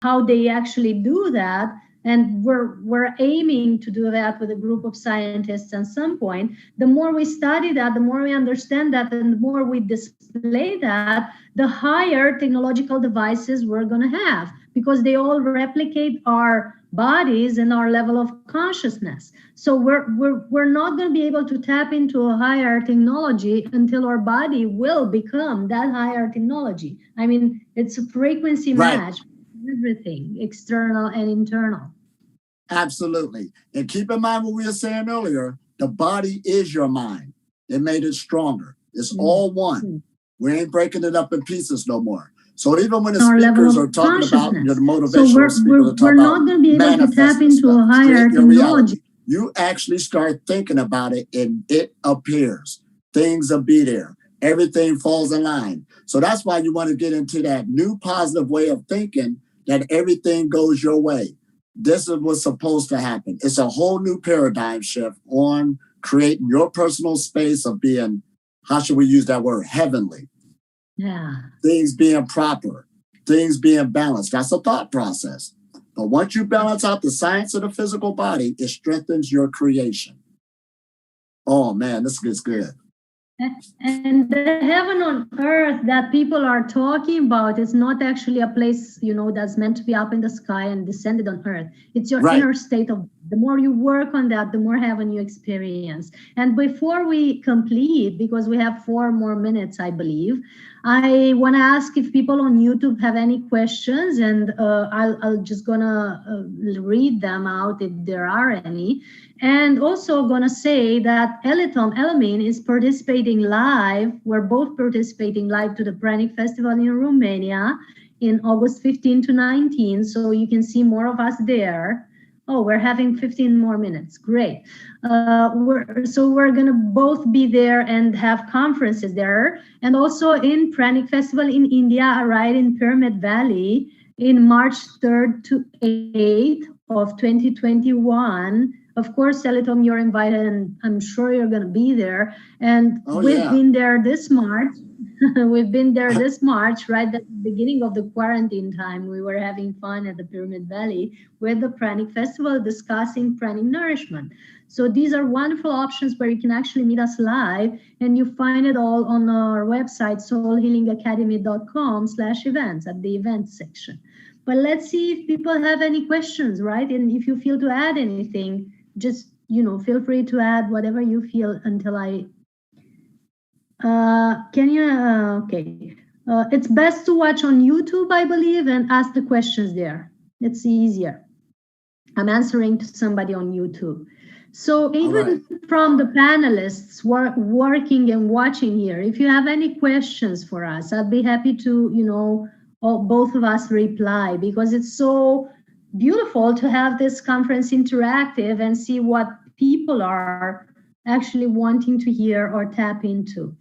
how they actually do that. And we're aiming to do that with a group of scientists at some point. The more we study that, the more we understand that, and the more we display that, the higher technological devices we're going to have, because they all replicate our bodies and our level of consciousness. So we're not going to be able to tap into a higher technology until our body will become that higher technology. I mean, it's a frequency match, everything, external and internal. Absolutely. And keep in mind what we were saying earlier, the body is your mind. It made it stronger. It's all one. We ain't breaking it up in pieces no more. So even when the speakers are talking about the motivational speakers are talking about not going to be able to tap into a higher technology. You actually start thinking about it and it appears. Things will be there. Everything falls in line. So that's why you want to get into that new positive way of thinking, that everything goes your way. This is what's supposed to happen. It's a whole new paradigm shift on creating your personal space of being, how should we use that word, heavenly. Yeah. Things being proper, things being balanced. That's a thought process. But once you balance out the science of the physical body, it strengthens your creation. Oh man, this gets good. And the heaven on earth that people are talking about is not actually a place, that's meant to be up in the sky and descended on earth. It's your inner state of, the more you work on that, the more heaven you experience. And before we complete, because we have 4 more minutes, I believe, I want to ask if people on YouTube have any questions, and I'll just gonna read them out if there are any. And also gonna say that Elamin is participating live. We're both participating live to the Pranic Festival in Romania in August 15 to 19. So you can see more of us there. Oh, we're having 15 more minutes. Great. We're going to both be there and have conferences there. And also in Pranic Festival in India, right in Pyramid Valley, in March 3rd to 8th of 2021. Of course, Selitom, you're invited, and I'm sure you're going to be there. And we've been there this March. We've been there this March, right at the beginning of the quarantine time. We were having fun at the Pyramid Valley with the Pranic Festival discussing pranic nourishment. So these are wonderful options where you can actually meet us live, and you find it all on our website, soulhealingacademy.com/events at the events section. But let's see if people have any questions, right? And if you feel to add anything, just, feel free to add whatever you feel until I... okay. It's best to watch on YouTube, I believe, and ask the questions there. It's easier. I'm answering to somebody on YouTube. So even from the panelists working and watching here, if you have any questions for us, I'd be happy to, both of us reply, because it's so beautiful to have this conference interactive and see what people are actually wanting to hear or tap into.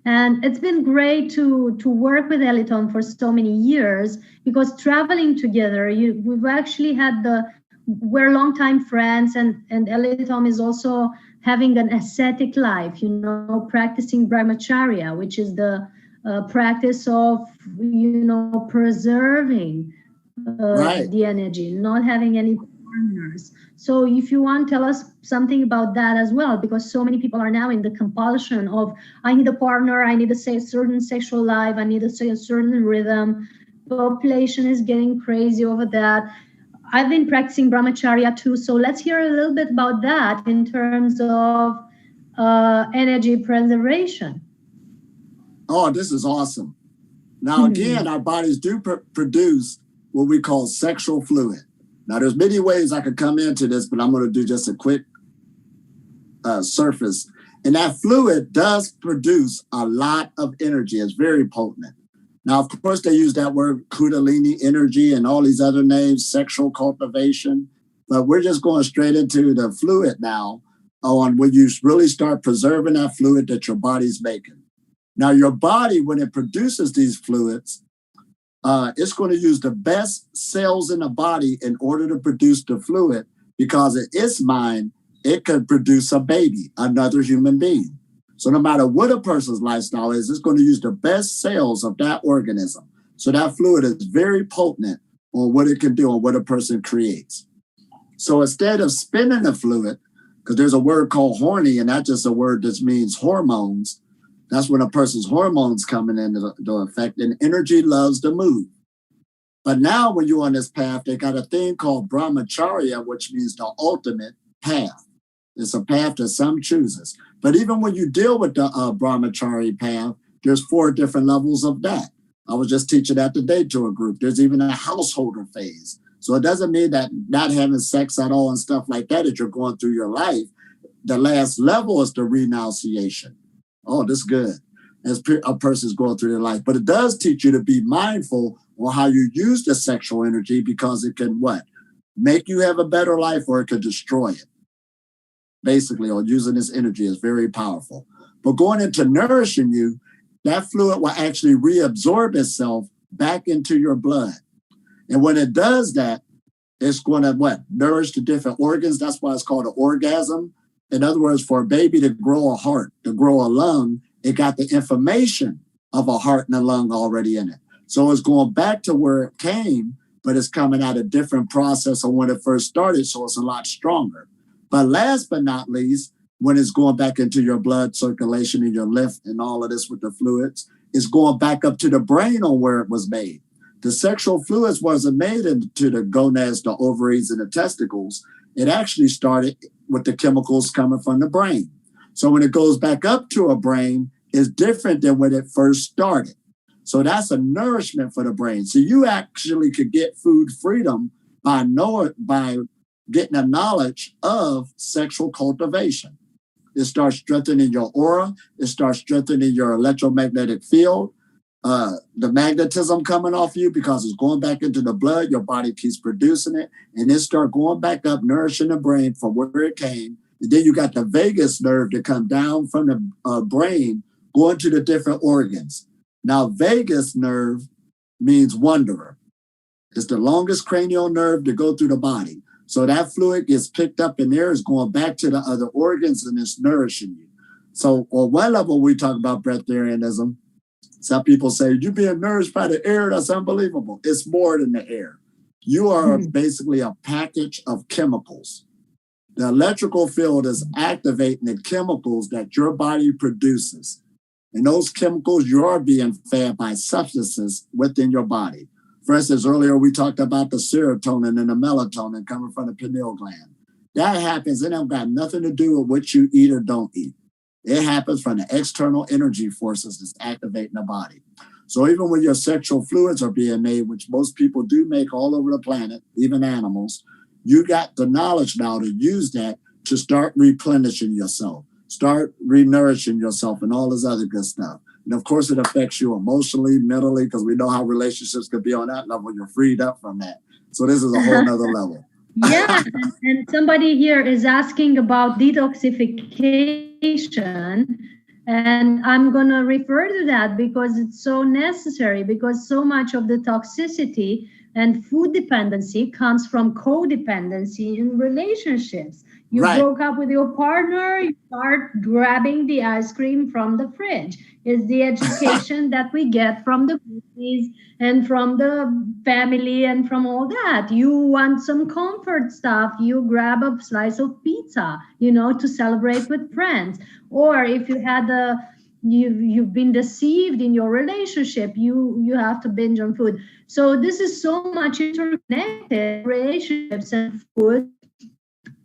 And it's been great to work with Elitom for so many years, because traveling together, we've actually had we're longtime friends, and Elitom is also having an ascetic life, practicing Brahmacharya, which is the practice of, preserving the energy, not having any partners. So if you want, tell us something about that as well, because so many people are now in the compulsion of, I need a partner, I need a certain sexual life, I need a certain rhythm. Population is getting crazy over that. I've been practicing Brahmacharya too, so let's hear a little bit about that in terms of energy preservation. Oh, this is awesome. Now, again, our bodies do produce what we call sexual fluid. Now, there's many ways I could come into this, but I'm going to do just a quick surface. And that fluid does produce a lot of energy. It's very potent. Now, of course, they use that word Kundalini energy and all these other names, sexual cultivation. But we're just going straight into the fluid now on when you really start preserving that fluid that your body's making. Now, your body, when it produces these fluids, it's going to use the best cells in the body in order to produce the fluid, because in its mind, it could produce a baby, another human being. So no matter what a person's lifestyle is, it's going to use the best cells of that organism. So that fluid is very potent on what it can do and what a person creates. So instead of spinning the fluid, because there's a word called horny, and that's just a word that means hormones. That's when a person's hormones coming into effect, and energy loves to move. But now when you're on this path, they got a thing called Brahmacharya, which means the ultimate path. It's a path that some chooses. But even when you deal with the Brahmacharya path, there's 4 different levels of that. I was just teaching that today to a group. There's even a householder phase. So it doesn't mean that not having sex at all and stuff like that as you're going through your life. The last level is the renunciation. Oh, this is good. As a person's going through their life. But it does teach you to be mindful on how you use the sexual energy, because it can what? Make you have a better life, or it could destroy it. Basically, or using this energy is very powerful. But going into nourishing you, that fluid will actually reabsorb itself back into your blood. And when it does that, it's going to what? Nourish the different organs. That's why it's called an orgasm. In other words, for a baby to grow a heart, to grow a lung, it got the information of a heart and a lung already in it. So it's going back to where it came, but it's coming at a different process of when it first started, so it's a lot stronger. But last but not least, when it's going back into your blood circulation and your lymph and all of this with the fluids, it's going back up to the brain on where it was made. The sexual fluids wasn't made into the gonads, the ovaries, and the testicles. It actually started with the chemicals coming from the brain. So when it goes back up to a brain, it's different than when it first started. So that's a nourishment for the brain. So you actually could get food freedom by getting a knowledge of sexual cultivation. It starts strengthening your aura. It starts strengthening your electromagnetic field. The magnetism coming off you, because it's going back into the blood. Your body keeps producing it, and it start going back up, nourishing the brain from where it came. And then you got the vagus nerve to come down from the brain, going to the different organs. Now, vagus nerve means wanderer. It's the longest cranial nerve to go through the body. So that fluid gets picked up in there, is going back to the other organs, and it's nourishing you. So on one level, we talk about breatharianism. Some people say, you're being nourished by the air. That's unbelievable. It's more than the air. You are basically a package of chemicals. The electrical field is activating the chemicals that your body produces. And those chemicals, you are being fed by substances within your body. For instance, earlier we talked about the serotonin and the melatonin coming from the pineal gland. That happens, and it got nothing to do with what you eat or don't eat. It happens from the external energy forces that's activating the body. So even when your sexual fluids are being made, which most people do make all over the planet, even animals, you got the knowledge now to use that to start replenishing yourself, start renourishing yourself, and all this other good stuff. And of course, it affects you emotionally, mentally, because we know how relationships could be on that level. You're freed up from that. So this is a whole nother level. Yeah, and somebody here is asking about detoxification, and I'm going to refer to that because it's so necessary, because so much of the toxicity and food dependency comes from codependency in relationships. You broke up with your partner, you start grabbing the ice cream from the fridge. It's the education that we get from the movies and from the family and from all that. You want some comfort stuff, you grab a slice of pizza, to celebrate with friends. Or if you had you've been deceived in your relationship, you have to binge on food. So this is so much interconnected, relationships and food,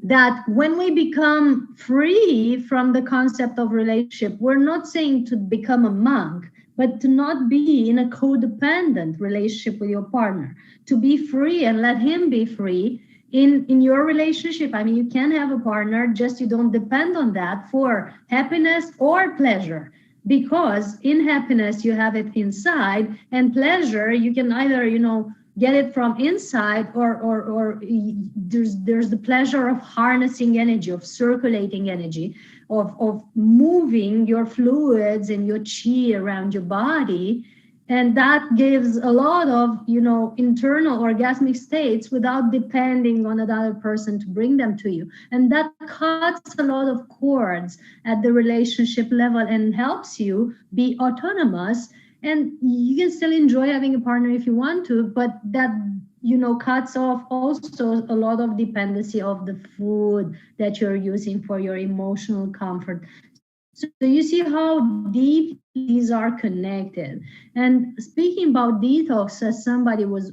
that when we become free from the concept of relationship, we're not saying to become a monk, but to not be in a codependent relationship with your partner, to be free and let him be free in your relationship. I mean, you can have a partner, just you don't depend on that for happiness or pleasure, because in happiness you have it inside, and pleasure you can either get it from inside, or there's the pleasure of harnessing energy, of circulating energy, of moving your fluids and your chi around your body. And that gives a lot of, internal orgasmic states without depending on another person to bring them to you. And that cuts a lot of cords at the relationship level and helps you be autonomous. And you can still enjoy having a partner if you want to, but that cuts off also a lot of dependency of the food that you're using for your emotional comfort. So you see how deep these are connected. And speaking about detox, as somebody was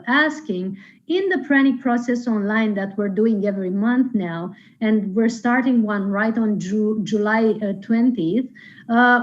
asking, in the pranic process online that we're doing every month now, and we're starting one right on July 20th,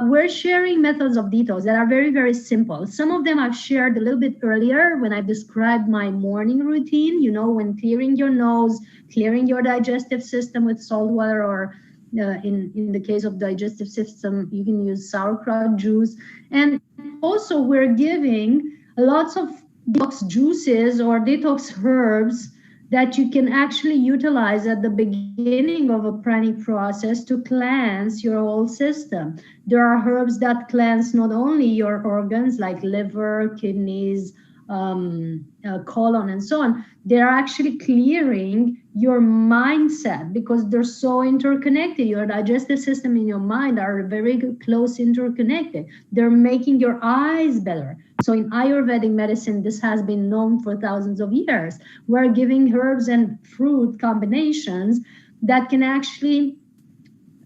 we're sharing methods of detox that are very, very simple. Some of them I've shared a little bit earlier when I described my morning routine, when clearing your nose, clearing your digestive system with salt water, or in the case of digestive system, you can use sauerkraut juice. And also we're giving lots of detox juices or detox herbs that you can actually utilize at the beginning of a pranic process to cleanse your whole system. There are herbs that cleanse not only your organs like liver, kidneys, colon, and so on. They're actually clearing your mindset because they're so interconnected. Your digestive system and your mind are very close interconnected. They're making your eyes better. So in Ayurvedic medicine, this has been known for thousands of years. We're giving herbs and fruit combinations that can actually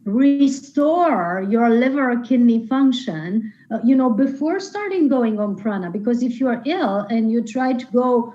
restore your liver or kidney function, before starting going on prana. Because if you are ill and you try to go,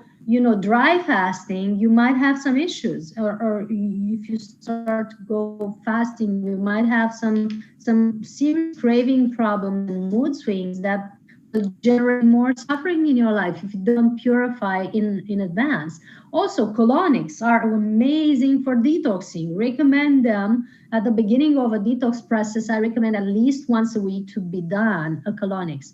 dry fasting, you might have some issues. Or if you start to go fasting, you might have some serious craving problems and mood swings that will generate more suffering in your life if you don't purify in advance. Also, colonics are amazing for detoxing. Recommend them at the beginning of a detox process. I recommend at least once a week to be done a colonics,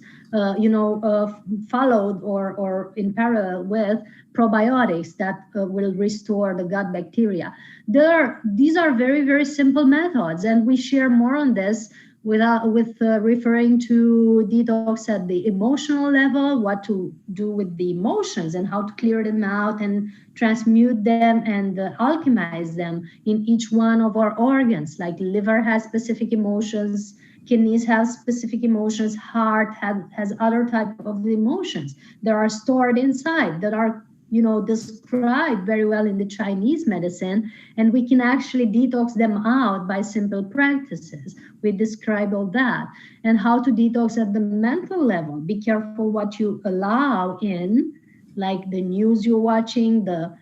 followed or in parallel with probiotics that will restore the gut bacteria. These are very, very simple methods, and we share more on this with referring to detox at the emotional level, what to do with the emotions and how to clear them out and transmute them and alchemize them in each one of our organs. Like liver has specific emotions, kidneys have specific emotions, heart has other type of emotions that are stored inside, that are described very well in the Chinese medicine, and we can actually detox them out by simple practices. We describe all that, and how to detox at the mental level. Be careful what you allow in, like the news you're watching, the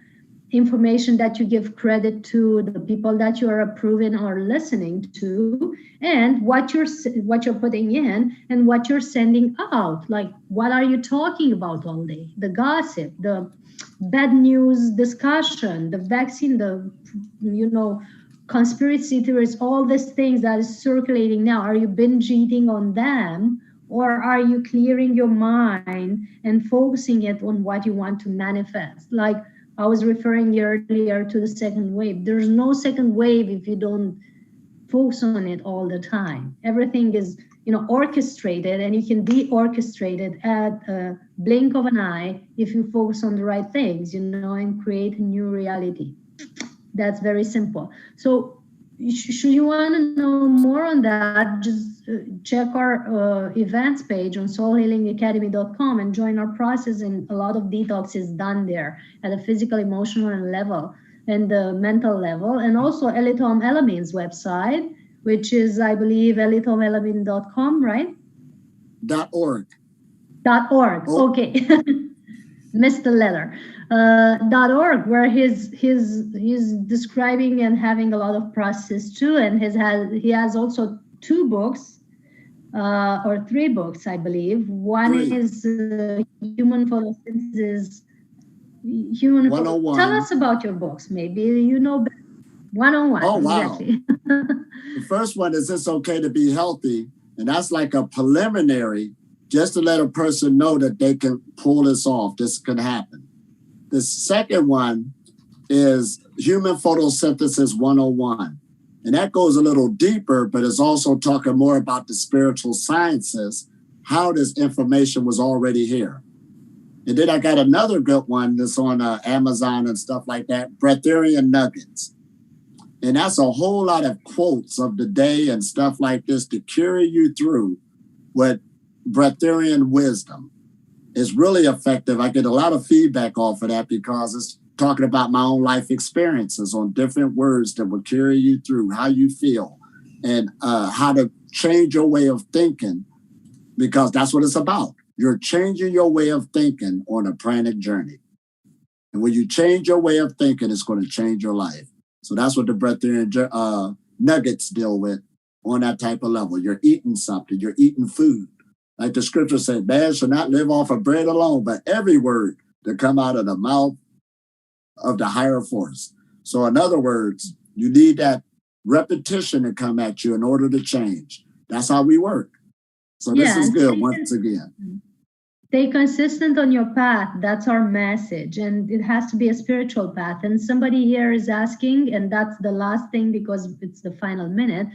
information that you give credit to, the people that you are approving or listening to, and what you're putting in and what you're sending out. Like, what are you talking about all day? The gossip, the bad news discussion, the vaccine, the conspiracy theories, all these things that is circulating now. Are you binge eating on them, or are you clearing your mind and focusing it on what you want to manifest? Like I was referring earlier to the second wave. There's no second wave if you don't focus on it all the time. Everything is, orchestrated, and you can de-orchestrate it at a blink of an eye if you focus on the right things, and create a new reality. That's very simple. So should you want to know more on that, just check our events page on soulhealingacademy.com and join our process. And a lot of detox is done there at a physical, emotional level and the mental level. And also Elitom Elamin's website, which is, I believe, elitomelamin.com, right? .org. .org. Oh. Okay. Missed the letter. .org, where he's describing and having a lot of process too, and he has also 2 books or 3 books, I believe. One is Human Photosynthesis. Human 101. Tell us about your books. Maybe 101. Oh wow! Exactly. The first one is It's Okay to Be Healthy, and that's like a preliminary, just to let a person know that they can pull this off. This can happen. The second one is Human Photosynthesis 101. And that goes a little deeper, but it's also talking more about the spiritual sciences, how this information was already here. And then I got another good one that's on Amazon and stuff like that, Breatharian Nuggets. And that's a whole lot of quotes of the day and stuff like this to carry you through with breatharian wisdom. is really effective. I get a lot of feedback off of that because it's talking about my own life experiences on different words that will carry you through how you feel and how to change your way of thinking, because that's what it's about. You're changing your way of thinking on a pranic journey. And when you change your way of thinking, it's going to change your life. So that's what the breatharian nuggets deal with on that type of level. You're eating something, you're eating food. Like the scripture said, man shall not live off of bread alone, but every word that come out of the mouth of the higher force. So in other words, you need that repetition to come at you in order to change. That's how we work. So this is good once again. Stay consistent on your path. That's our message. And it has to be a spiritual path. And somebody here is asking, and that's the last thing because it's the final minute.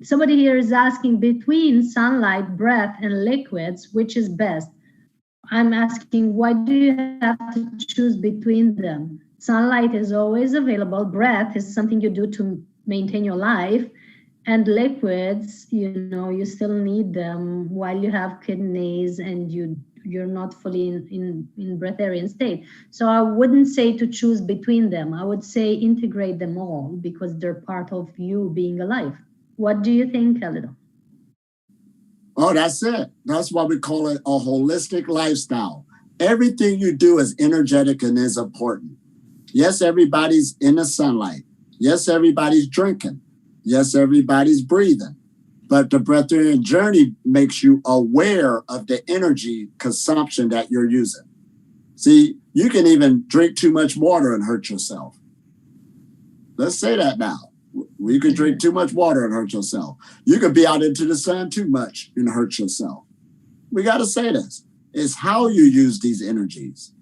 Somebody here is asking, between sunlight, breath, and liquids, which is best? I'm asking, why do you have to choose between them? Sunlight is always available. Breath is something you do to maintain your life. And liquids, you still need them while you have kidneys and you're not fully in breatharian state. So I wouldn't say to choose between them. I would say integrate them all because they're part of you being alive. What do you think, Elito? Oh, that's it. That's why we call it a holistic lifestyle. Everything you do is energetic and is important. Yes, everybody's in the sunlight. Yes, everybody's drinking. Yes, everybody's breathing. But the breatharian journey makes you aware of the energy consumption that you're using. See, you can even drink too much water and hurt yourself. Let's say that now. You can drink too much water and hurt yourself. You could be out into the sun too much and hurt yourself. We got to say this. It's how you use these energies.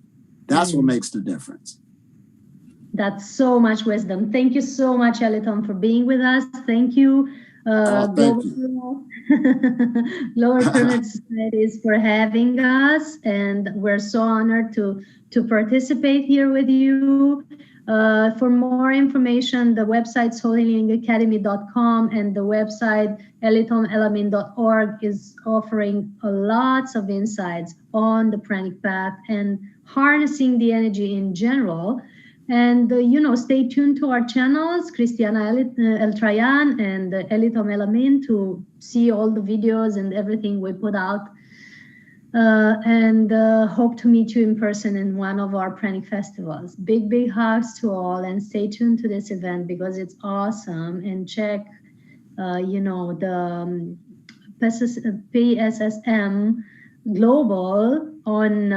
That's what makes the difference. That's so much wisdom. Thank you so much, Eliton, for being with us. Thank you. Thank you. Lower Pyramid Societies for having us. And we're so honored to participate here with you. For more information, the website soulhealingacademy.com and the website elitomelamin.org is offering lots of insights on the pranic path and harnessing the energy in general. And, stay tuned to our channels, Christiana El-Trayan and Elitom Elamin, to see all the videos and everything we put out. And hope to meet you in person in one of our pranic festivals. Big, big hugs to all, and stay tuned to this event because it's awesome. And check, the PSSM Global on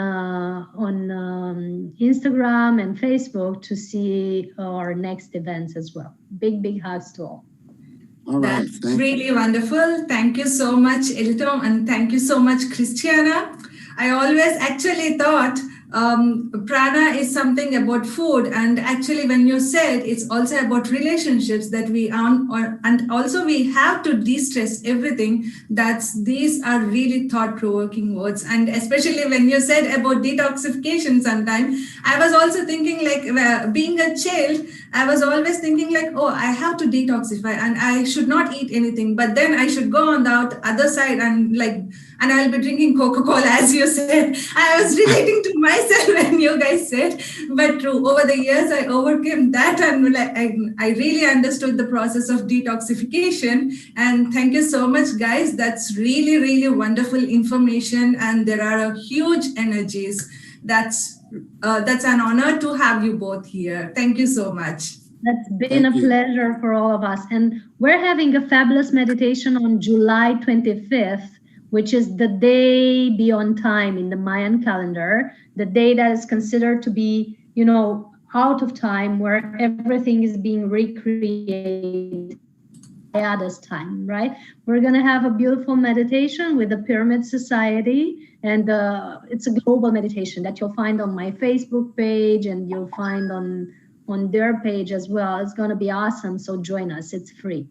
Instagram and Facebook to see our next events as well. Big, big hugs to all. All right. That's really wonderful. Thank you so much, Elitom, and thank you so much, Christiana. I always actually thought prana is something about food, and actually when you said it's also about relationships that we and also we have to de-stress everything, these are really thought-provoking words. And especially when you said about detoxification sometime, I was also thinking like being a child, I was always thinking like, oh, I have to detoxify and I should not eat anything, but then I should go on the other side and I'll be drinking Coca-Cola, as you said. I was relating to myself when you guys said, but true, over the years, I overcame that and I really understood the process of detoxification. And thank you so much, guys. That's really, really wonderful information. And there are huge energies. That's an honor to have you both here. Thank you so much. That's been a pleasure for all of us. And we're having a fabulous meditation on July 25th, which is the day beyond time in the Mayan calendar, the day that is considered to be, out of time, where everything is being recreated at this time, right? We're going to have a beautiful meditation with the Pyramid Society, and it's a global meditation that you'll find on my Facebook page, and you'll find on their page as well. It's going to be awesome, so join us. It's free.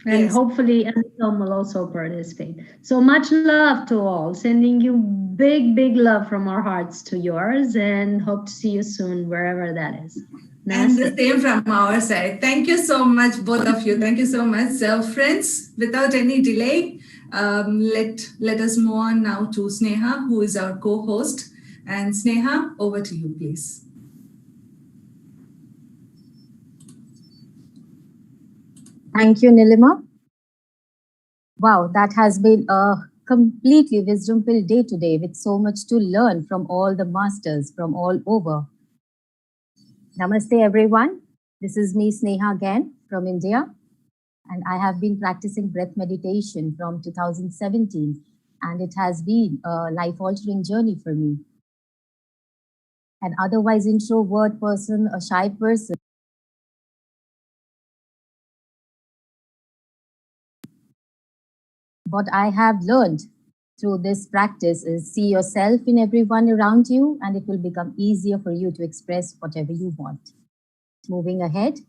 And hopefully Elitom will also participate. So much love to all. Sending you big, big love from our hearts to yours, and hope to see you soon, wherever that is. And the same from our side. Thank you so much, both of you. Thank you so much. So friends, without any delay, Let us move on now to Sneha, who is our co-host. And Sneha, over to you, please. Thank you, Nilima. Wow, that has been a completely wisdom-filled day today with so much to learn from all the masters from all over. Namaste, everyone. This is me, Sneha, again from India. And I have been practicing breath meditation from 2017. And it has been a life-altering journey for me. An otherwise introvert person, a shy person. What I have learned through this practice is see yourself in everyone around you, and it will become easier for you to express whatever you want. Moving ahead,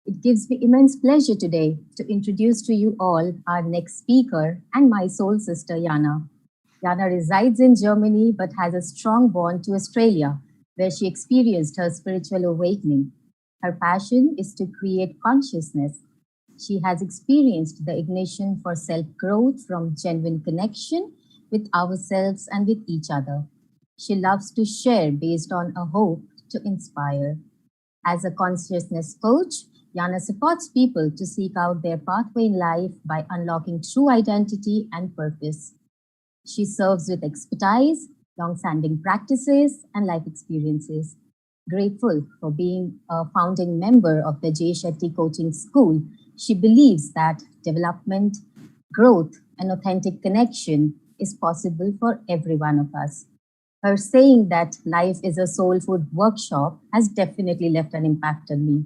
it gives me immense pleasure today to introduce to you all our next speaker and my soul sister, Jana. Jana resides in Germany but has a strong bond to Australia, where she experienced her spiritual awakening. Her passion is to create consciousness. She has experienced the ignition for self-growth from genuine connection with ourselves and with each other. She loves to share based on a hope to inspire. As a consciousness coach, Jana supports people to seek out their pathway in life by unlocking true identity and purpose. She serves with expertise, long-standing practices, and life experiences. Grateful for being a founding member of the J. Shetty Coaching School, she believes that development, growth, and authentic connection is possible for every one of us. Her saying that life is a soul food workshop has definitely left an impact on me.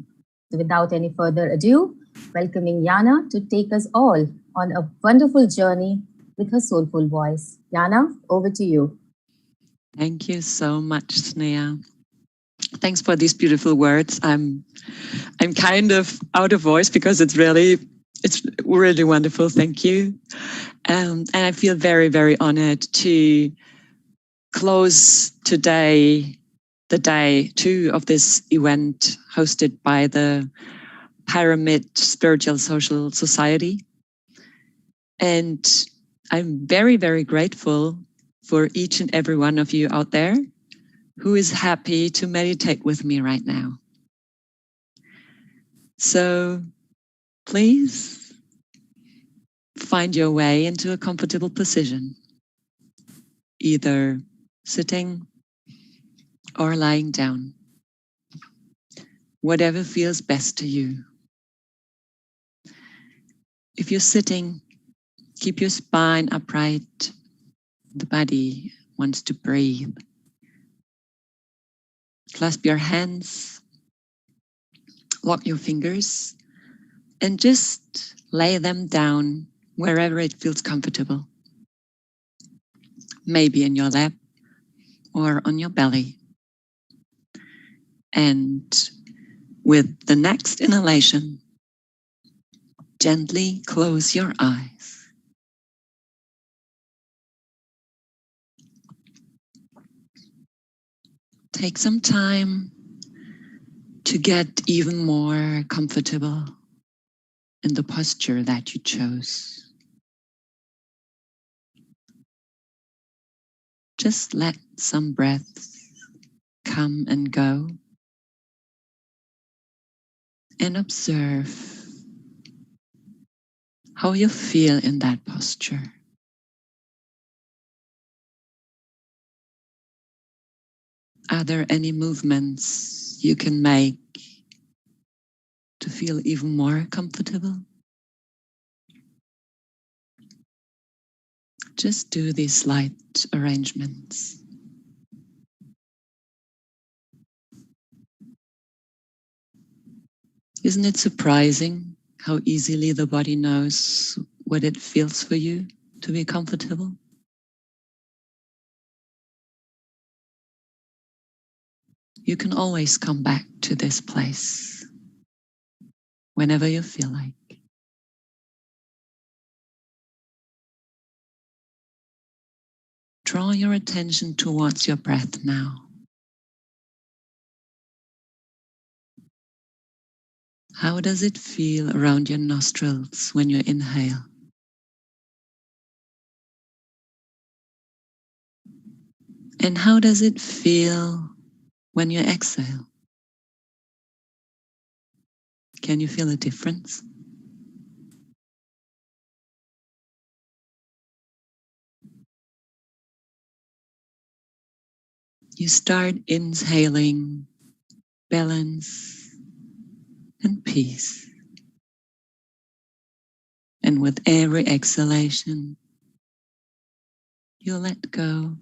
So without any further ado, welcoming Jana to take us all on a wonderful journey with her soulful voice. Jana, over to you. Thank you so much, Sneha. Thanks for these beautiful words. I'm kind of out of voice because it's really wonderful. Thank you. And I feel very, very honored to close today, the day 2 of this event hosted by the Pyramid Spiritual Social Society. And I'm very, very grateful for each and every one of you out there who is happy to meditate with me right now. So please find your way into a comfortable position, either sitting or lying down, whatever feels best to you. If you're sitting, keep your spine upright. The body wants to breathe. Clasp your hands, lock your fingers, and just lay them down wherever it feels comfortable. Maybe in your lap or on your belly. And with the next inhalation, gently close your eyes. Take some time to get even more comfortable in the posture that you chose. Just let some breaths come and go and observe how you feel in that posture. Are there any movements you can make to feel even more comfortable? Just do these slight arrangements. Isn't it surprising how easily the body knows what it feels for you to be comfortable? You can always come back to this place whenever you feel like. Draw your attention towards your breath now. How does it feel around your nostrils when you inhale? And how does it feel when you exhale? Can you feel a difference? You start inhaling balance and peace. And with every exhalation, you let go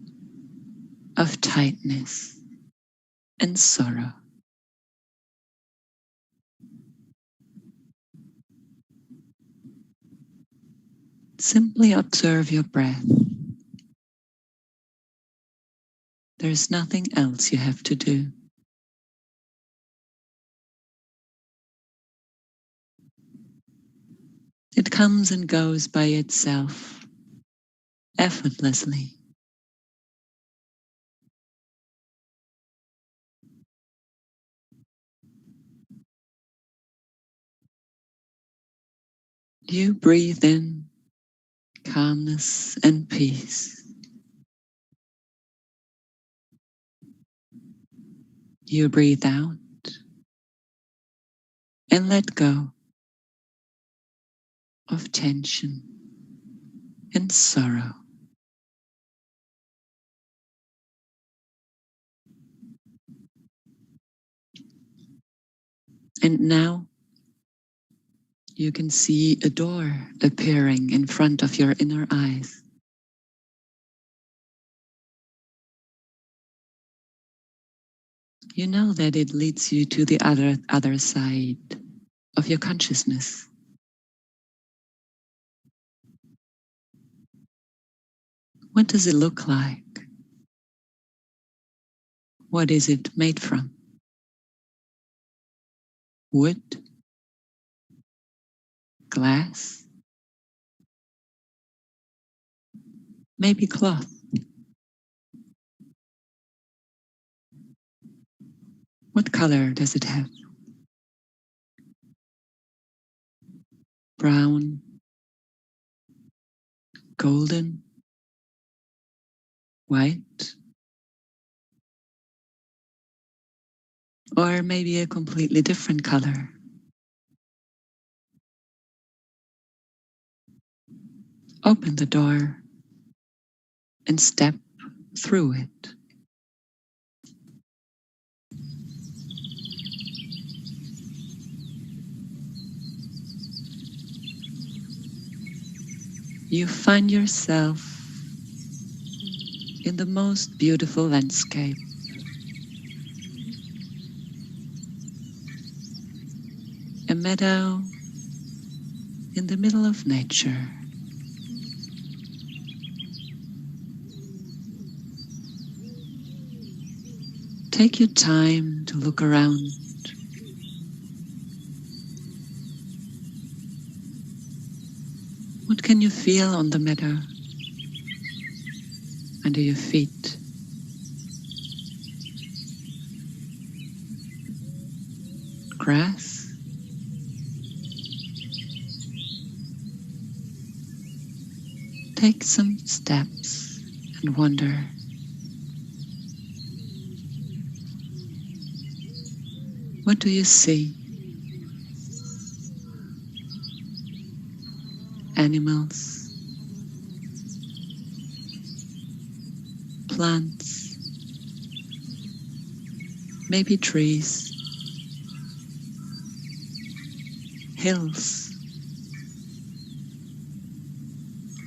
of tightness and sorrow. Simply observe your breath. There's nothing else you have to do. It comes and goes by itself, effortlessly. You breathe in calmness and peace. You breathe out and let go of tension and sorrow. And now you can see a door appearing in front of your inner eyes. You know that it leads you to the other side of your consciousness. What does it look like? What is it made from? Wood? Glass? Maybe cloth? What color does it have? Brown? Golden? White? Or maybe a completely different color? Open the door and step through it. You find yourself in the most beautiful landscape. A meadow in the middle of nature. Take your time to look around. What can you feel on the meadow? Under your feet? Grass? Take some steps and wonder. What do you see? Animals, plants, maybe trees, hills,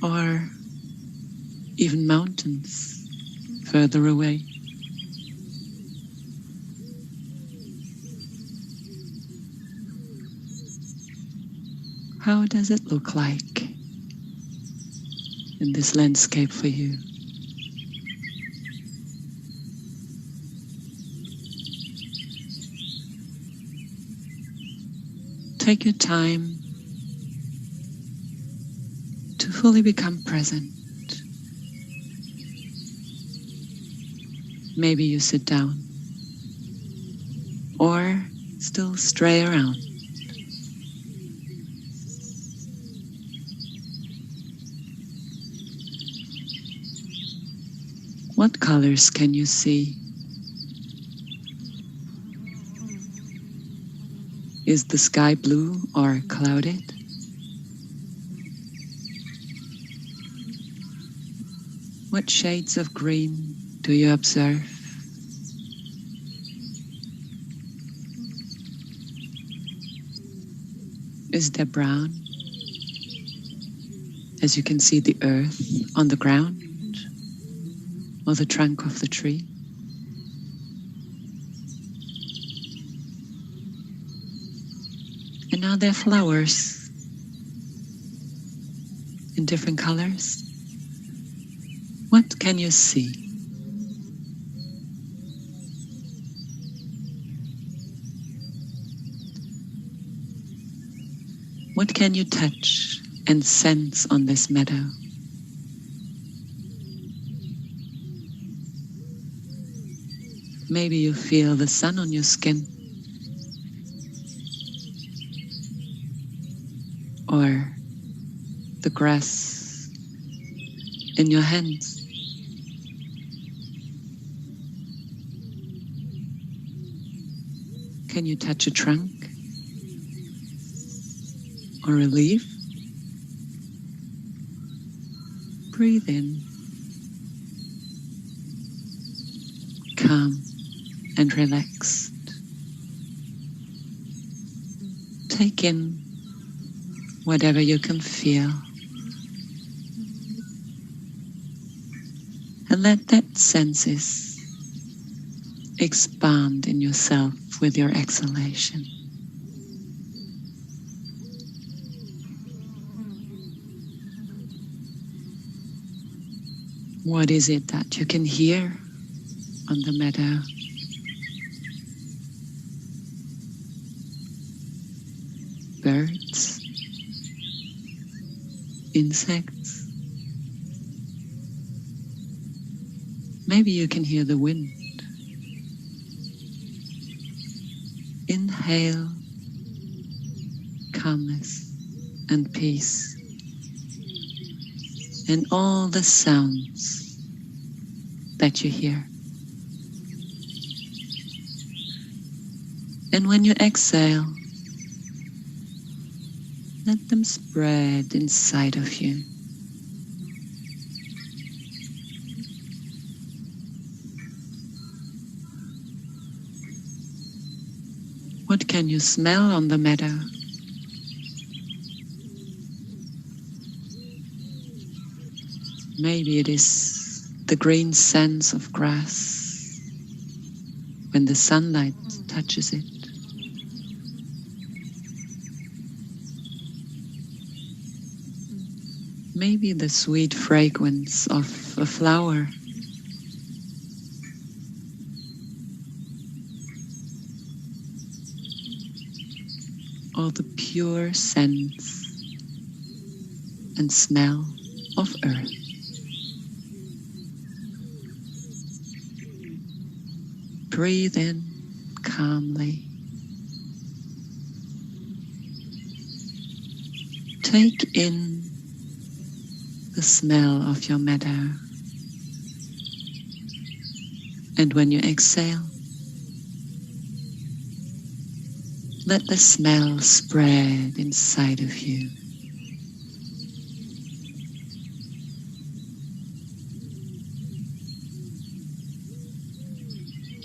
or even mountains further away. How does it look like in this landscape for you? Take your time to fully become present. Maybe you sit down or still stray around. What colors can you see? Is the sky blue or clouded? What shades of green do you observe? Is there brown? As you can see the earth on the ground or the trunk of the tree. And now there are flowers in different colors. What can you see? What can you touch and sense on this meadow? Maybe you feel the sun on your skin, or the grass in your hands. Can you touch a trunk or a leaf? Breathe in, calm and relaxed. Take in whatever you can feel. And let that senses expand in yourself with your exhalation. What is it that you can hear on the meadow? Birds, insects. Maybe you can hear the wind. Inhale calmness and peace, and all the sounds that you hear. And when you exhale, let them spread inside of you. What can you smell on the meadow? Maybe it is the green scent of grass when the sunlight touches it. Maybe the sweet fragrance of a flower. Or the pure sense and smell of earth. Breathe in calmly. Take in the smell of your meadow. And when you exhale, let the smell spread inside of you.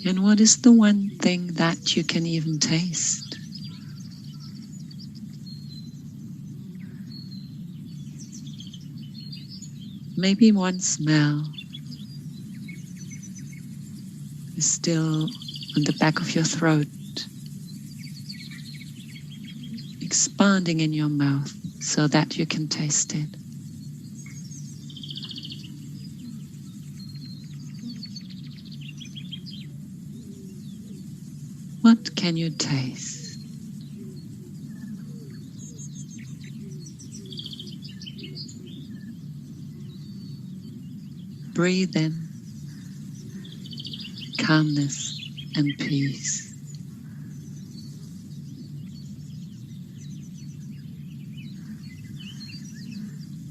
And what is the one thing that you can even taste? Maybe one smell is still on the back of your throat, expanding in your mouth so that you can taste it. What can you taste? Breathe in calmness and peace.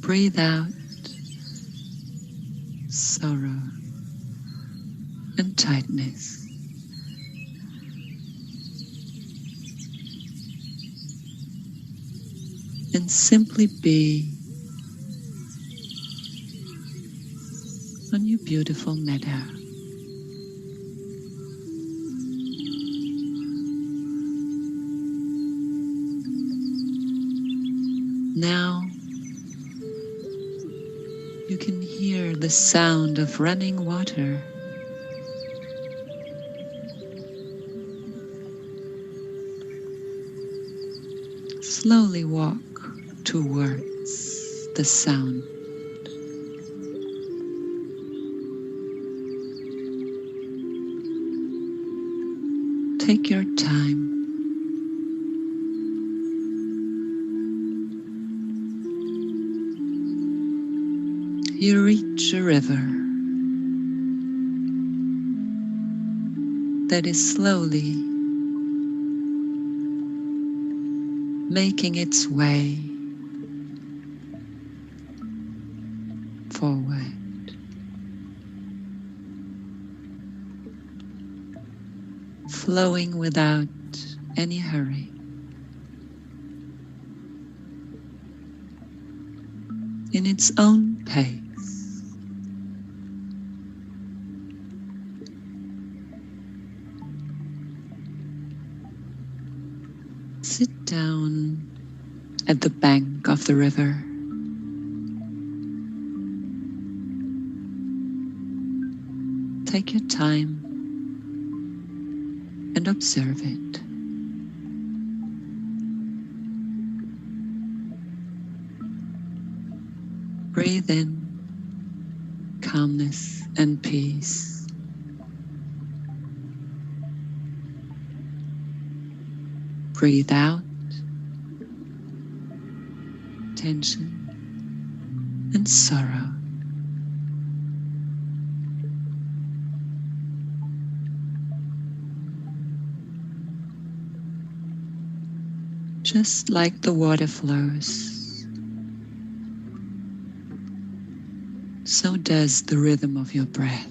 Breathe out sorrow and tightness. And simply be on your beautiful meadow. Now you can hear the sound of running water. Slowly walk towards the sound. Take your time. You reach a river that is slowly making its way forward. Flowing without any hurry. In its own pace. Sit down at the bank of the river. Take your time and observe it. Breathe in calmness and peace. Breathe out tension and sorrow. Just like the water flows, so does the rhythm of your breath.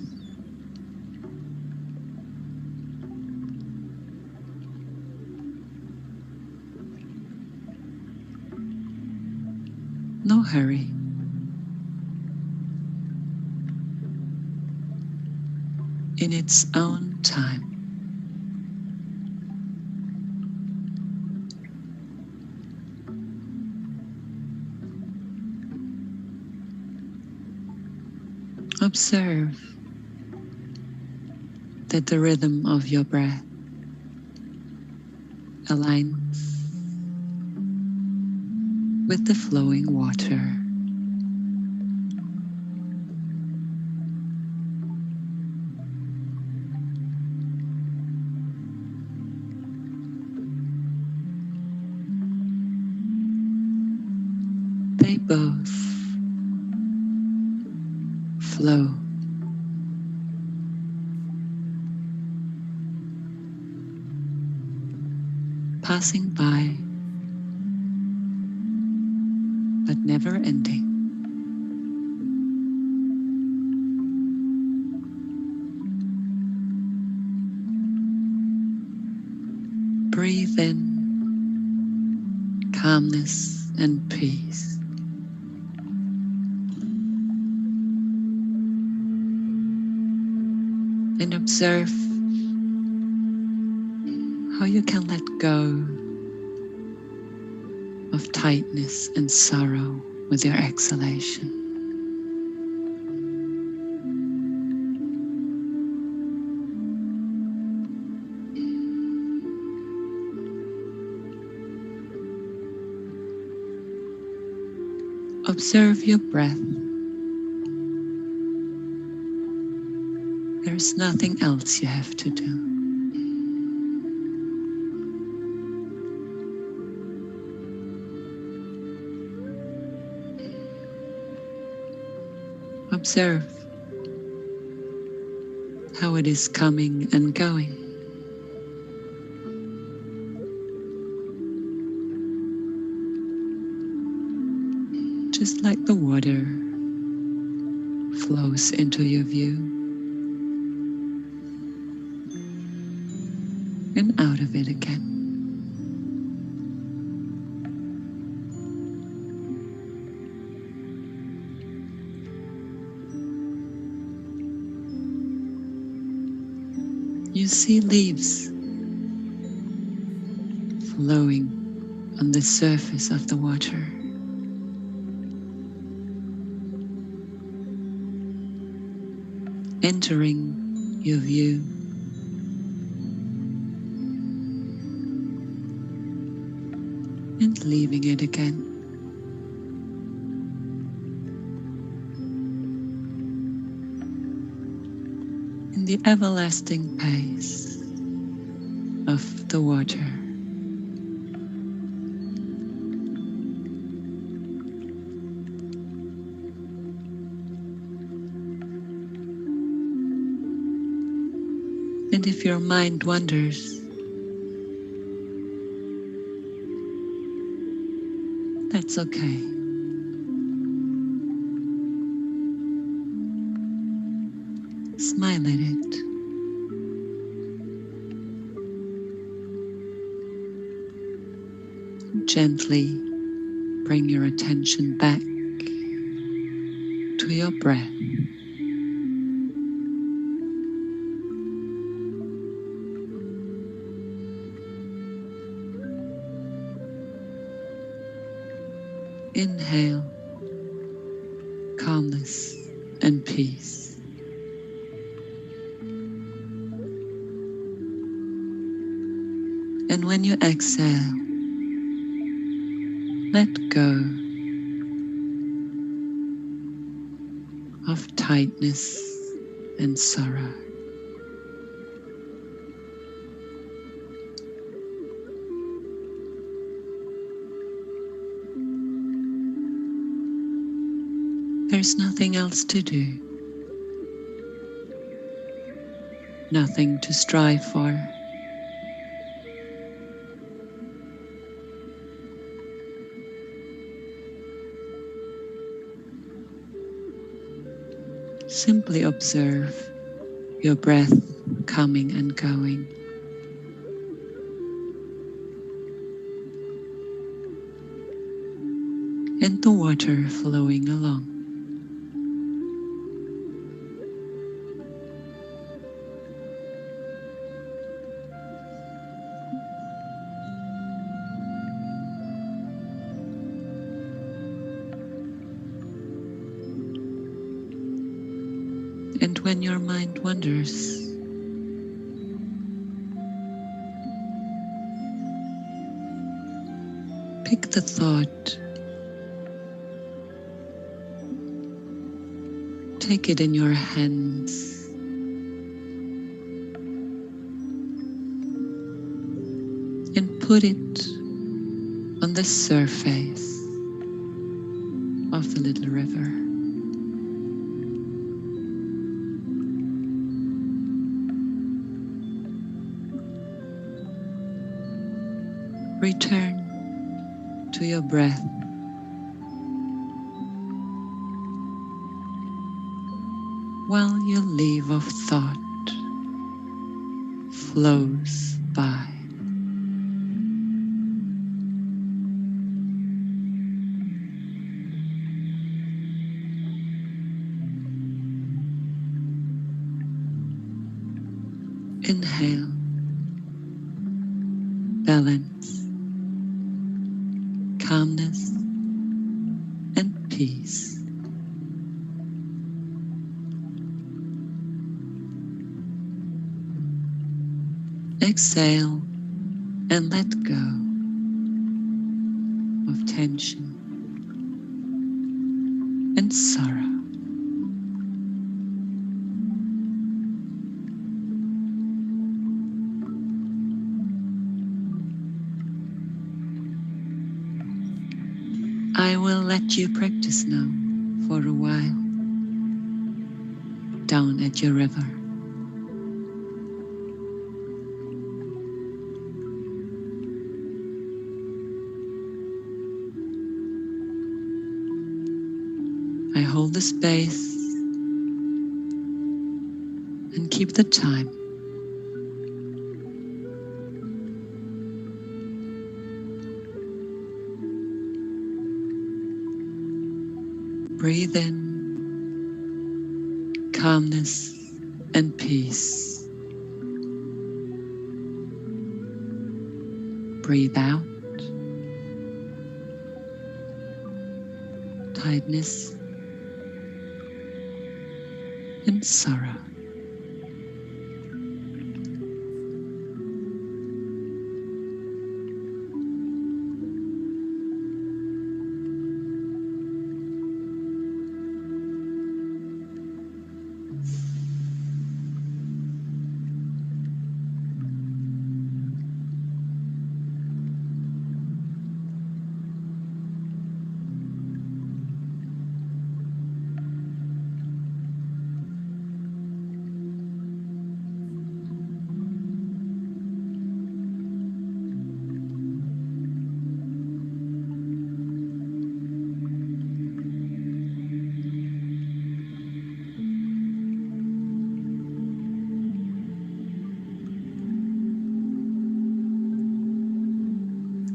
No hurry. In its own time. Observe that the rhythm of your breath aligns with the flowing water. They both flow. Passing by, but never ending. Breathe in calmness and peace. And observe how you can let go of tightness and sorrow with your exhalation. Observe your breath. There's nothing else you have to do. Observe how it is coming and going. Just like the water flows into your view. and out of it again. You see leaves flowing on the surface of the water. Entering your view. And leaving it again. In the everlasting pace of the water. And if your mind wanders, that's okay. Smile at it. Gently bring your attention back to your breath. Inhale, calmness and peace. And when you exhale, let go of tightness and sorrow. There's nothing else to do, nothing to strive for. Simply observe your breath coming and going. And the water flowing along. And when your mind wanders, pick the thought, take it in your hands, and put it on the surface of the little river. Return to your breath. While your leave of thought flows by. Inhale, balance, calmness, and peace. Exhale and let go of tension and sorrow. I will let you practice now for a while down at your river. I hold the space and keep the time. Breathe in calmness and peace. Breathe out tightness and sorrow.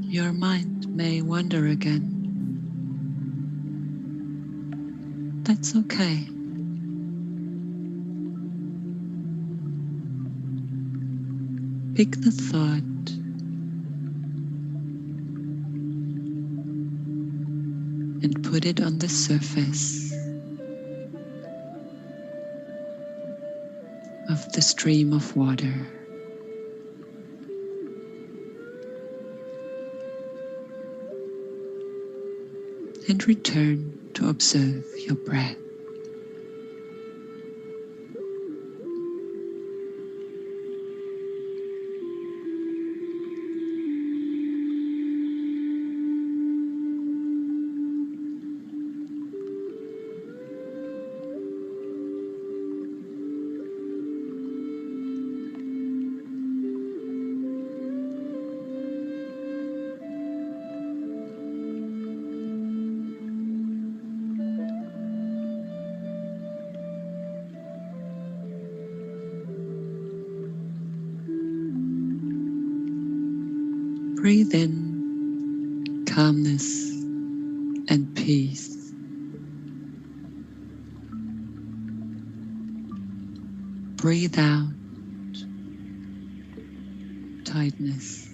Your mind may wander again. That's okay. Pick the thought and put it on the surface of the stream of water. And return to observe your breath. Breathe in calmness and peace. Breathe out tightness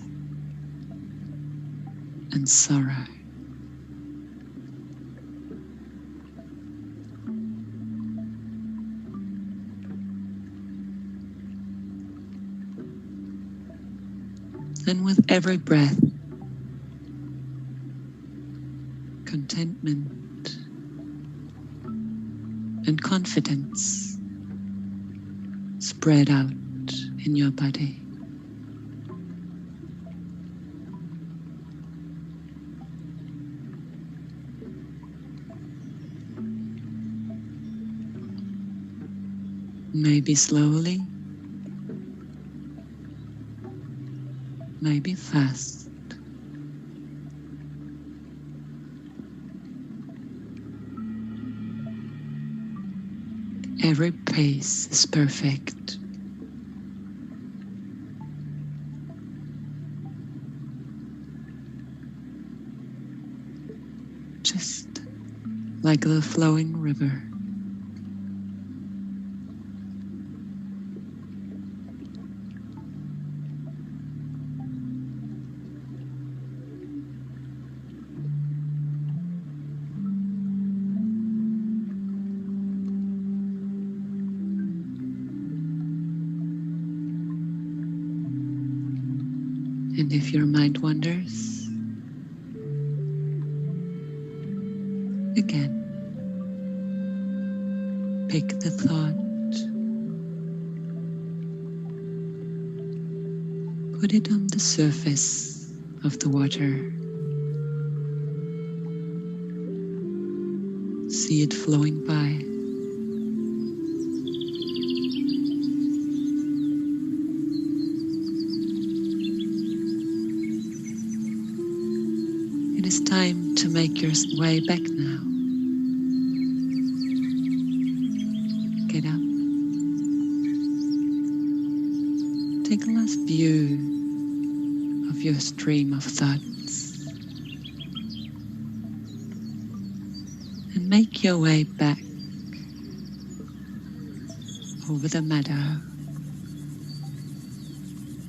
and sorrow. And with every breath, contentment and confidence spread out in your body. Maybe slowly, maybe fast. Every pace is perfect. Just like the flowing river. And if your mind wanders, again, pick the thought, put it on the surface of the water, see it flowing by. It is time to make your way back now. Get up. Take a last view of your stream of thoughts. And make your way back over the meadow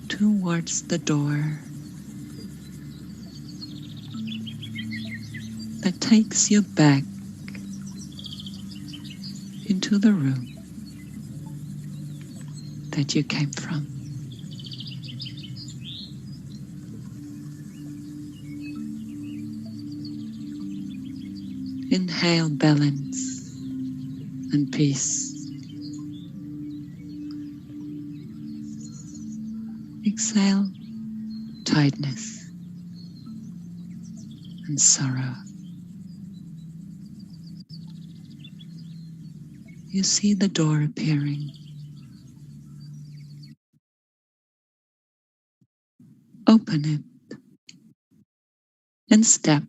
towards the door that takes you back into the room that you came from. Inhale balance and peace. Exhale tiredness and sorrow. You see the door appearing. Open it and step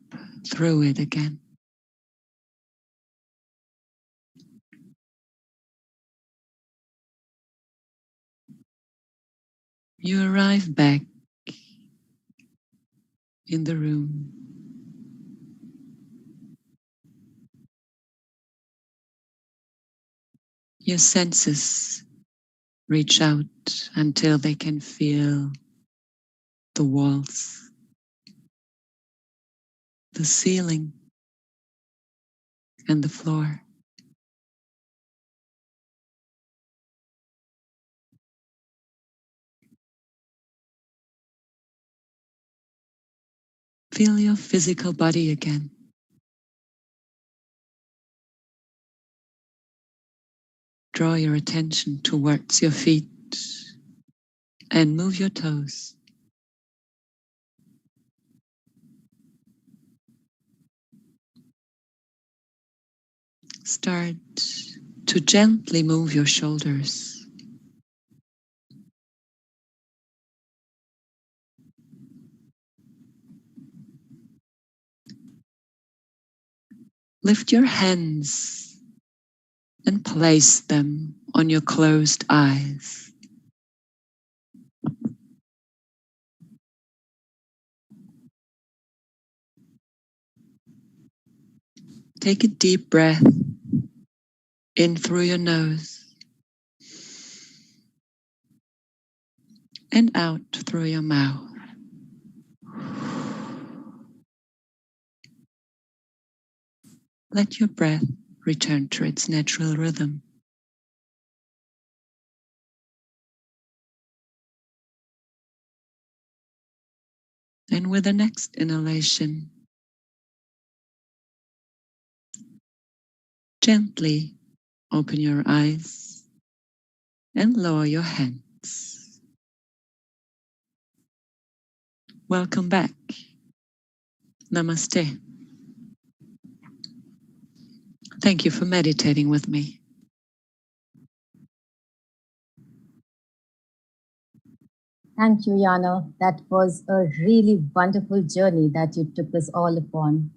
through it again. You arrive back in the room. Your senses reach out until they can feel the walls, the ceiling, and the floor. Feel your physical body again. Draw your attention towards your feet and move your toes. Start to gently move your shoulders. Lift your hands and place them on your closed eyes. Take a deep breath in through your nose and out through your mouth. Let your breath return to its natural rhythm. And with the next inhalation, gently open your eyes and lower your hands. Welcome back. Namaste. Thank you for meditating with me. Thank you, Yana. That was a really wonderful journey that you took us all upon.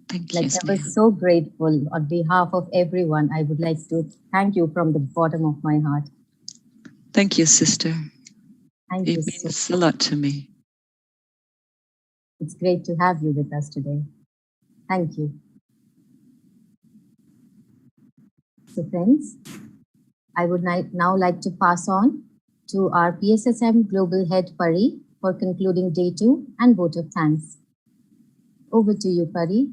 Thank you, I Sneha. was so grateful. On behalf of everyone, I would like to thank you from the bottom of my heart. Thank you, sister. Thank you It so means a lot to me. It's great to have you with us today. Thank you. So friends, I would now like to pass on to our PSSM Global Head Pari for concluding day 2 and vote of thanks. Over to you, Pari.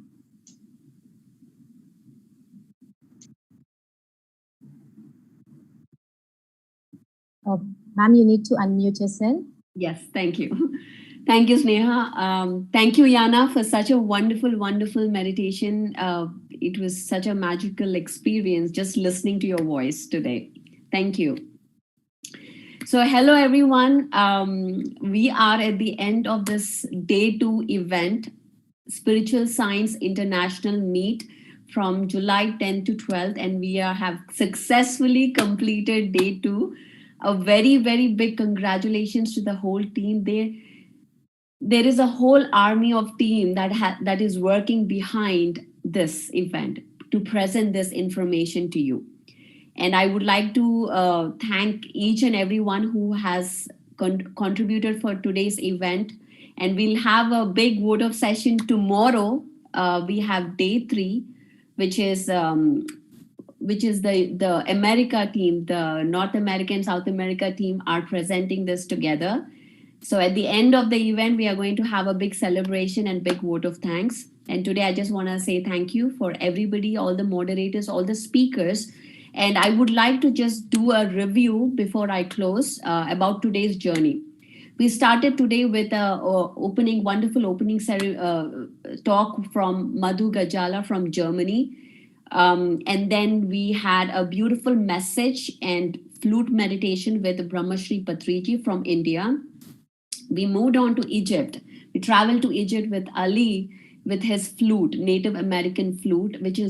Ma'am, you need to unmute yourself. Yes, thank you. Thank you, Sneha. Thank you, Yana, for such a wonderful, wonderful meditation. It was such a magical experience just listening to your voice today. Thank you. So, hello, everyone. We are at the end of this day 2 event, Spiritual Science International Meet from July 10th to 12th, and we have successfully completed day 2. A very, very big congratulations to the whole team. There is a whole army of team that is working behind this event to present this information to you. And I would like to thank each and everyone who has contributed for today's event. And we'll have a big vote of session tomorrow. We have day 3, which is the America team, the North American, South America team are presenting this together. So at the end of the event, we are going to have a big celebration and big vote of thanks. And today I just want to say thank you for everybody, all the moderators, all the speakers. And I would like to just do a review before I close about today's journey. We started today with a wonderful opening talk from Madhu Gajala from Germany. And then we had a beautiful message and flute meditation with Brahmacharya Patriji from India. We moved on to Egypt. We traveled to Egypt with Ali with his flute, Native American flute, which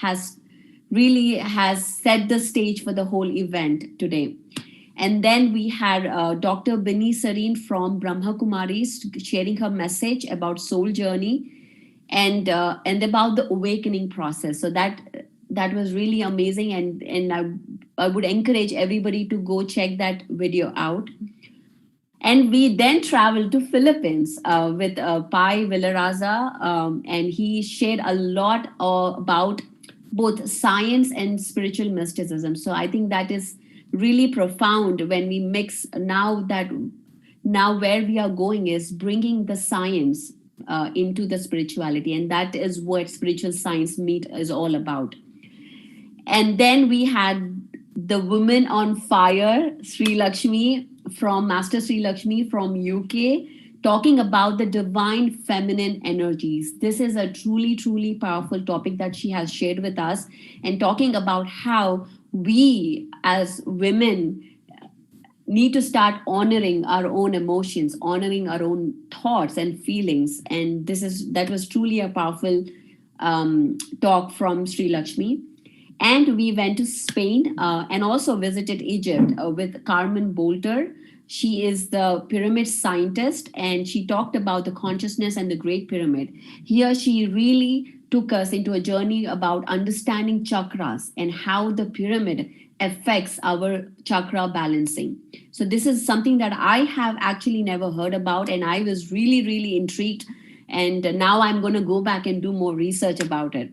has set the stage for the whole event today. And then we had Dr. Bini Sareen from Brahma Kumaris sharing her message about soul journey and about the awakening process. So that was really amazing, and I would encourage everybody to go check that video out. And we then traveled to Philippines with Pai Villaraza, and he shared a lot about both science and spiritual mysticism. So I think that is really profound when we mix now where we are going is bringing the science into the spirituality, and that is what spiritual science meet is all about. And then we had the woman on fire, Sri Lakshmi from Master Sri Lakshmi from UK, talking about the divine feminine energies. This is a truly, truly powerful topic that she has shared with us, and talking about how we as women need to start honoring our own emotions, honoring our own thoughts and feelings. And that was truly a powerful talk from Sri Lakshmi. And we went to Spain and also visited Egypt with Carmen Bolter. She is the pyramid scientist, and she talked about the consciousness and the Great Pyramid. Here, she really took us into a journey about understanding chakras and how the pyramid affects our chakra balancing. So this is something that I have actually never heard about, and I was really, really intrigued. And now I'm going to go back and do more research about it.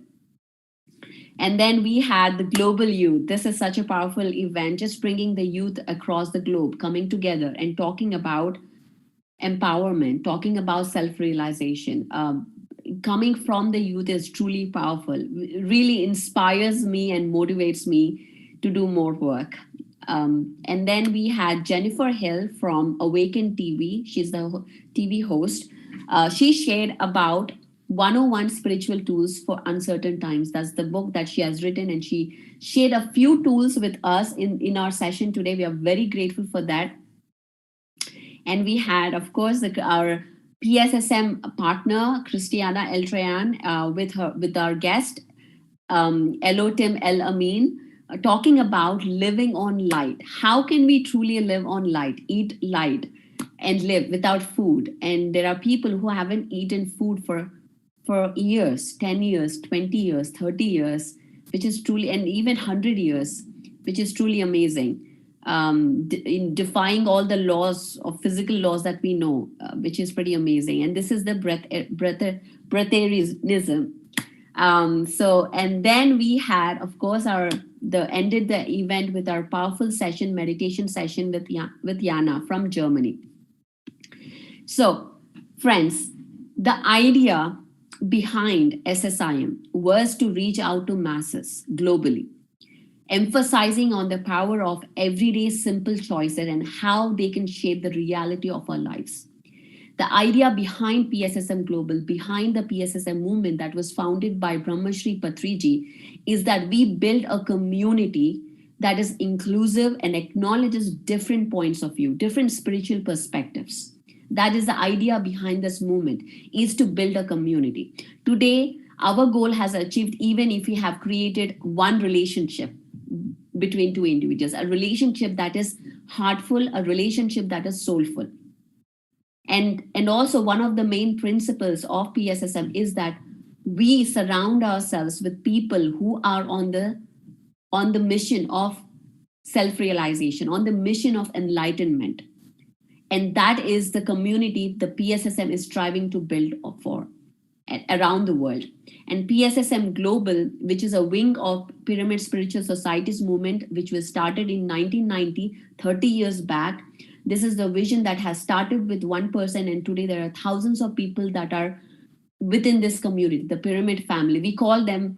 And then we had the Global Youth. This is such a powerful event, just bringing the youth across the globe, coming together and talking about empowerment, talking about self-realization. Coming from the youth is truly powerful. It really inspires me and motivates me to do more work. And then we had Jennifer Hill from Awaken TV. She's the TV host. She shared about 101 Spiritual Tools for Uncertain Times. That's the book that she has written, and she shared a few tools with us in our session today. We are very grateful for that. And we had, of course, our PSSM partner, Christiana Eltrayan, with our guest, Elotim El Amin, talking about living on light. How can we truly live on light, eat light, and live without food? And there are people who haven't eaten food for years, 10 years, 20 years, 30 years, which is truly, and even 100 years, which is truly amazing. In defying all the laws of physical laws that we know, which is pretty amazing. And this is the breatharianism. And then we had, of course, ended the event with our powerful meditation session with Jana from Germany. So, friends, the idea behind SSIM was to reach out to masses globally, emphasizing on the power of everyday simple choices and how they can shape the reality of our lives. The idea behind PSSM Global, behind the PSSM movement that was founded by Brahmacharya Patriji, is that we build a community that is inclusive and acknowledges different points of view, different spiritual perspectives. That is the idea behind this movement, is to build a community. Today, our goal has achieved, even if we have created one relationship between two individuals, a relationship that is heartful, a relationship that is soulful. And also one of the main principles of PSSM is that we surround ourselves with people who are on the mission of self-realization, on the mission of enlightenment. And that is the community the PSSM is striving to build for. around the world. And PSSM Global, which is a wing of Pyramid Spiritual Societies movement, which was started in 1990, 30 years back. This is the vision that has started with one person, and today there are thousands of people that are within this community, the pyramid family. We call them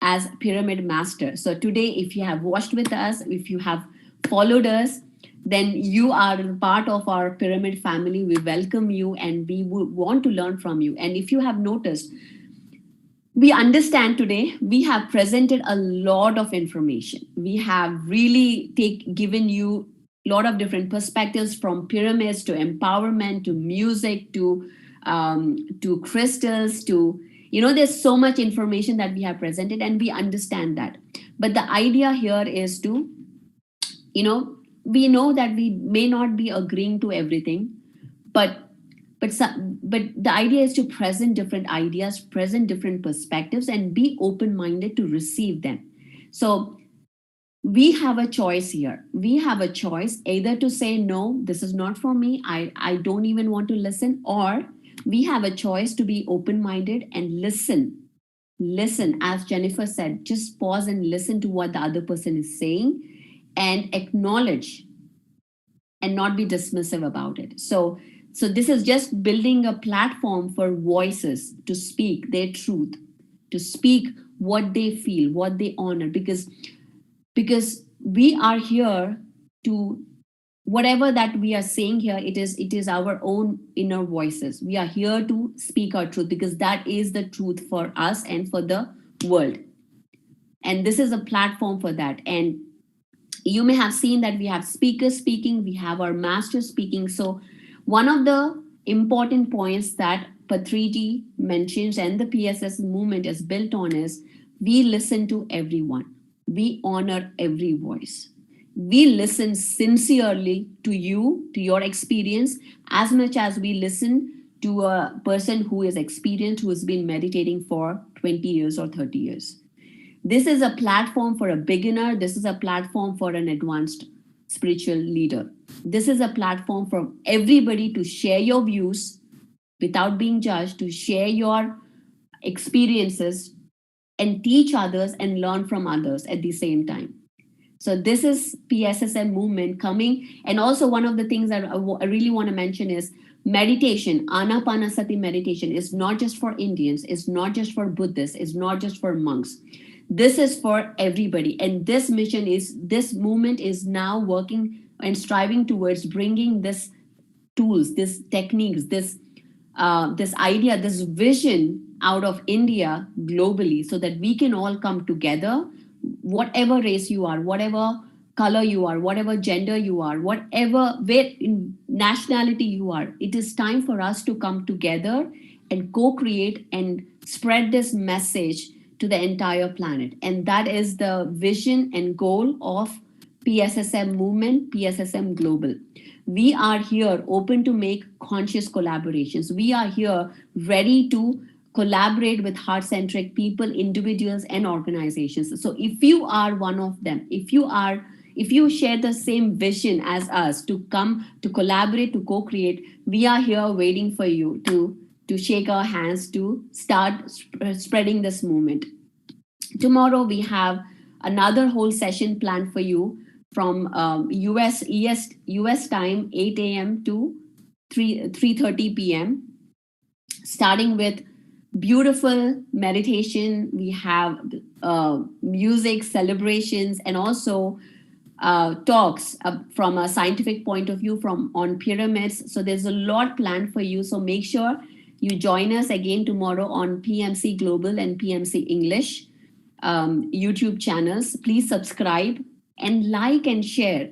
as pyramid master. So today, if you have watched with us, if you have followed us, then you are part of our pyramid family. We welcome you and we want to learn from you. And if you have noticed, we understand today, we have presented a lot of information. We have really given you a lot of different perspectives, from pyramids to empowerment, to music, to crystals, to, there's so much information that we have presented, and we understand that. But the idea here is to, we know that we may not be agreeing to everything, but the idea is to present different ideas, present different perspectives, and be open-minded to receive them. So we have a choice here. We have a choice either to say, no, this is not for me, I don't even want to listen, or we have a choice to be open-minded and listen. Listen, as Jennifer said, just pause and listen to what the other person is saying and acknowledge and not be dismissive about it. So this is just building a platform for voices to speak their truth, to speak what they feel, what they honor, because we are here to, whatever that we are saying here, it is our own inner voices. We are here to speak our truth because that is the truth for us and for the world. And this is a platform for that. And you may have seen that we have speakers speaking, we have our masters speaking. So one of the important points that Patriji mentions and the PSS movement is built on is we listen to everyone. We honor every voice. We listen sincerely to you, to your experience, as much as we listen to a person who is experienced, who has been meditating for 20 years or 30 years. This is a platform for a beginner. This is a platform for an advanced spiritual leader. This is a platform for everybody to share your views without being judged, to share your experiences and teach others and learn from others at the same time. So this is PSSM movement coming. And also one of the things that I really want to mention is meditation. Anapanasati meditation is not just for Indians, it's not just for Buddhists, it's not just for monks. This is for everybody. And this movement is now working and striving towards bringing this tools, this techniques, this idea, this vision out of India globally, so that we can all come together, whatever race you are, whatever color you are, whatever gender you are, whatever nationality you are. It is time for us to come together and co-create and spread this message to the entire planet. And that is the vision and goal of PSSM movement, PSSM Global. We are here open to make conscious collaborations. We are here ready to collaborate with heart-centric people, individuals, and organizations. So if you are one of them, if you share the same vision as us to come to collaborate, to co-create, we are here waiting for you to shake our hands, to start spreading this movement. Tomorrow we have another whole session planned for you from US time, 8 a.m. to 3:30 p.m. starting with beautiful meditation. We have music, celebrations, and also talks from a scientific point of view on pyramids. So there's a lot planned for you. So make sure you join us again tomorrow on PMC Global and PMC English YouTube channels. Please subscribe and like and share.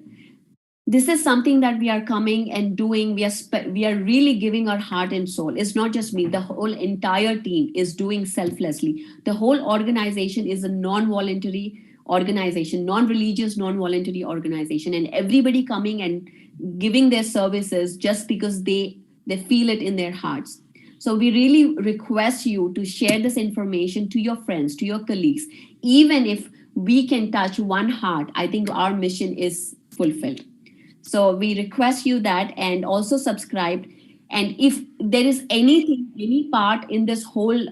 This is something that we are coming and doing. We are really giving our heart and soul. It's not just me. The whole entire team is doing selflessly. The whole organization is a non-voluntary organization, non-religious, non-voluntary organization, and everybody coming and giving their services just because they feel it in their hearts. So we really request you to share this information to your friends, to your colleagues. Even if we can touch one heart, I think our mission is fulfilled. So we request you that, and also subscribe. And if there is anything, any part in this whole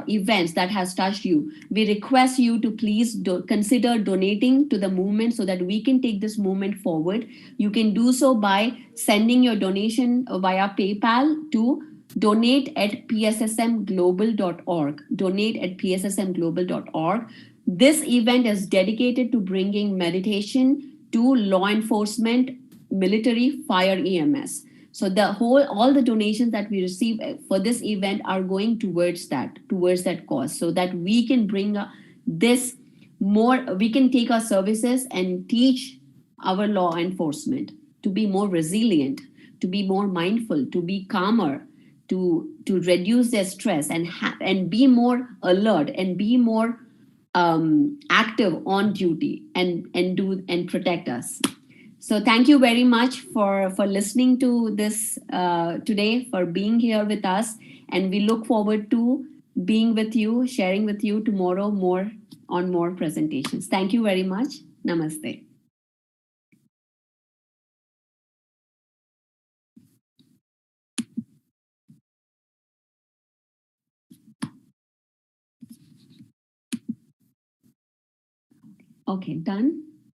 events that has touched you, we request you to please consider donating to the movement so that we can take this movement forward. You can do so by sending your donation via PayPal to donate@pssmglobal.org. Donate@pssmglobal.org. This event is dedicated to bringing meditation to law enforcement, military, fire, EMS. So all the donations that we receive for this event are going towards that cause, so that we can bring this more, we can take our services and teach our law enforcement to be more resilient, to be more mindful, to be calmer, to reduce their stress and be more alert and be more active on duty and protect us. So thank you very much for listening to this today, for being here with us. And we look forward to being with you, sharing with you tomorrow more presentations. Thank you very much. Namaste. Okay, done.